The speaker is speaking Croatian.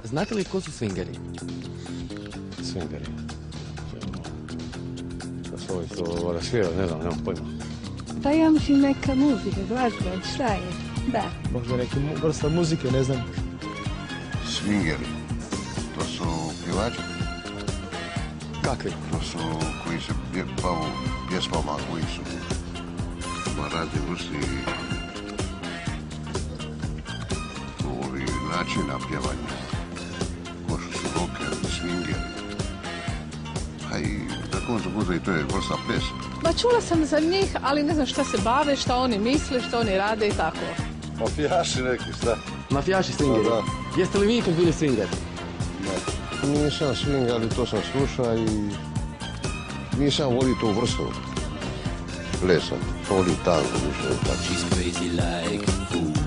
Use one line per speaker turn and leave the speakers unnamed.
Znate li ko su swingeri?
Swingeri. Da su ovi to rasvijaju, ne znam, nemam pojma.
Pa ja mislim neka muzika, glazba, šta je? Da.
Možda neka vrsta muzike, ne znam.
Swingeri. To su pjevači.
Kakvi?
To su koji se bavu pjesmama, koji su na razne vrsti ovi načina pjevanja. Ko što su rockeri, swingeri. A i na koncu bude i to je vrsta pjesma.
Ma čula sam za njih, ali ne znam šta se bave, šta oni misle, šta oni rade i tako.
Mafijaši neki, šta?
Mafijaši swingeri?
Da.
Jeste li vi ikad bili swinger?
Ne. Nisam swing, ali to sam slušao i nisam volio tu vrstu plesa. Volim tango više.
She's crazy like a fool.